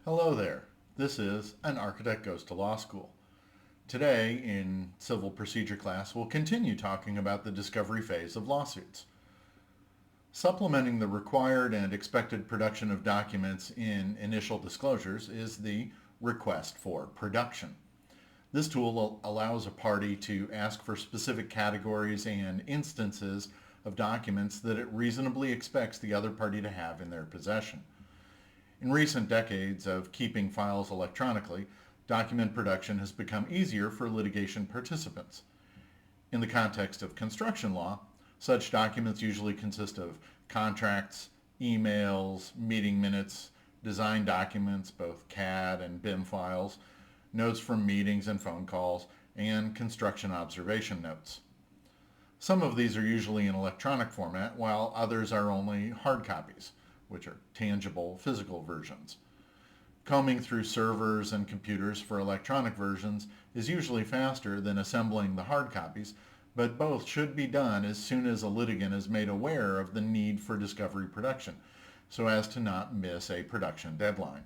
Hello there. This is An Architect Goes to Law School. Today, in civil procedure class, we'll continue talking about the discovery phase of lawsuits. Supplementing the required and expected production of documents in initial disclosures is the request for production. This tool allows a party to ask for specific categories and instances of documents that it reasonably expects the other party to have in their possession. In recent decades of keeping files electronically, document production has become easier for litigation participants. In the context of construction law, such documents usually consist of contracts, emails, meeting minutes, design documents, both CAD and BIM files, notes from meetings and phone calls, and construction observation notes. Some of these are usually in electronic format, while others are only hard copies, which are tangible physical versions. Combing through servers and computers for electronic versions is usually faster than assembling the hard copies, but both should be done as soon as a litigant is made aware of the need for discovery production, so as to not miss a production deadline.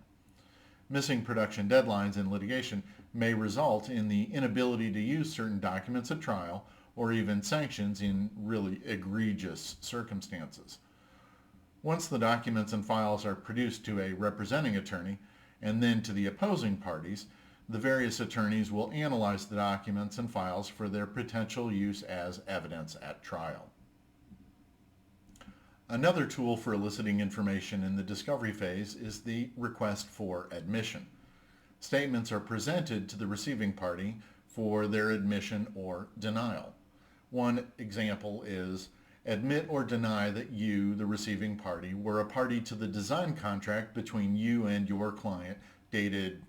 Missing production deadlines in litigation may result in the inability to use certain documents at trial or even sanctions in really egregious circumstances. Once the documents and files are produced to a representing attorney and then to the opposing parties, the various attorneys will analyze the documents and files for their potential use as evidence at trial. Another tool for eliciting information in the discovery phase is the request for admission. Statements are presented to the receiving party for their admission or denial. One example is, admit or deny that you, the receiving party, were a party to the design contract between you and your client dated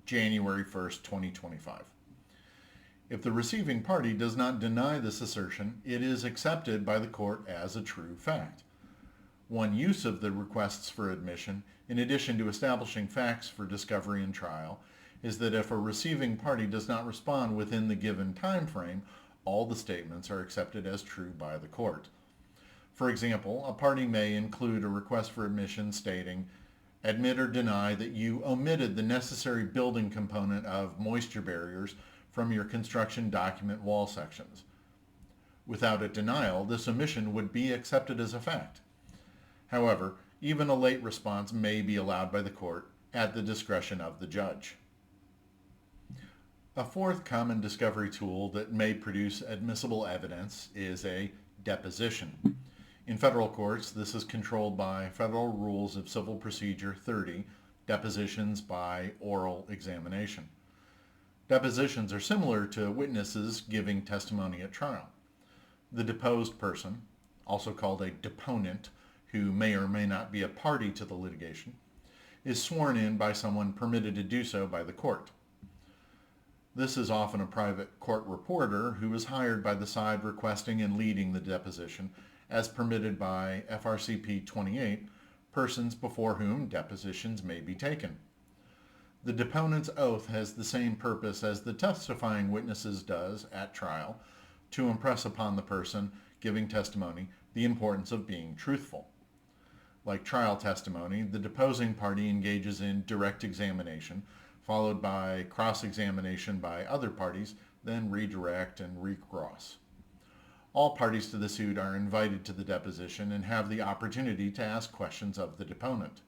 January 1st, 2025. If the receiving party does not deny this assertion, it is accepted by the court as a true fact. One use of the requests for admission, in addition to establishing facts for discovery and trial, is that if a receiving party does not respond within the given time frame, all the statements are accepted as true by the court. For example, a party may include a request for admission stating, admit or deny that you omitted the necessary building component of moisture barriers from your construction document wall sections. Without a denial, this omission would be accepted as a fact. However, even a late response may be allowed by the court at the discretion of the judge. A fourth common discovery tool that may produce admissible evidence is a deposition. In federal courts, this is controlled by Federal Rules of Civil Procedure 30, Depositions by Oral Examination. Depositions are similar to witnesses giving testimony at trial. The deposed person, also called a deponent, who may or may not be a party to the litigation, is sworn in by someone permitted to do so by the court. This is often a private court reporter who is hired by the side requesting and leading the deposition as permitted by FRCP 28, persons before whom depositions may be taken. The deponent's oath has the same purpose as the testifying witnesses does at trial, to impress upon the person giving testimony the importance of being truthful. Like trial testimony, the deposing party engages in direct examination, followed by cross-examination by other parties, then redirect and recross. All parties to the suit are invited to the deposition and have the opportunity to ask questions of the deponent.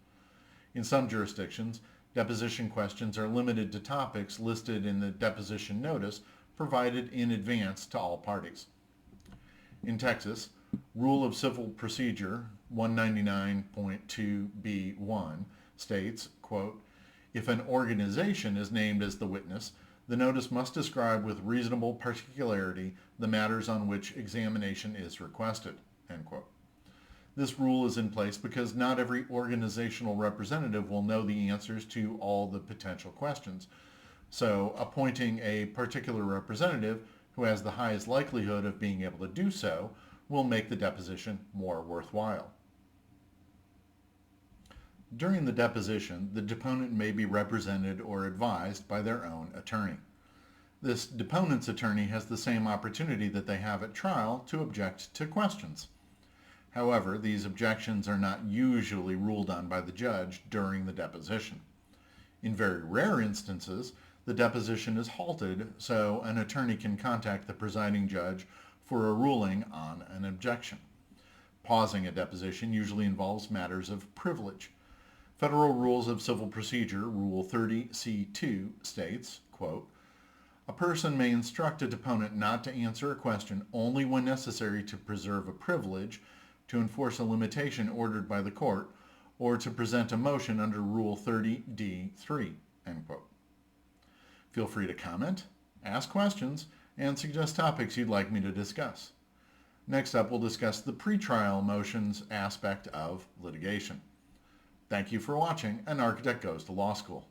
In some jurisdictions, deposition questions are limited to topics listed in the deposition notice provided in advance to all parties. In Texas, Rule of Civil Procedure 199.2b1 states, quote, if an organization is named as the witness, the notice must describe with reasonable particularity the matters on which examination is requested, end quote. This rule is in place because not every organizational representative will know the answers to all the potential questions. So appointing a particular representative who has the highest likelihood of being able to do so will make the deposition more worthwhile. During the deposition, the deponent may be represented or advised by their own attorney. This deponent's attorney has the same opportunity that they have at trial to object to questions. However, these objections are not usually ruled on by the judge during the deposition. In very rare instances, the deposition is halted so an attorney can contact the presiding judge for a ruling on an objection. Pausing a deposition usually involves matters of privilege. Federal Rules of Civil Procedure, Rule 30C2 states, quote, "A person may instruct a deponent not to answer a question only when necessary to preserve a privilege, to enforce a limitation ordered by the court, or to present a motion under Rule 30D3, end quote. Feel free to comment, ask questions, and suggest topics you'd like me to discuss. Next up, we'll discuss the pretrial motions aspect of litigation. Thank you for watching An Architect Goes to Law School.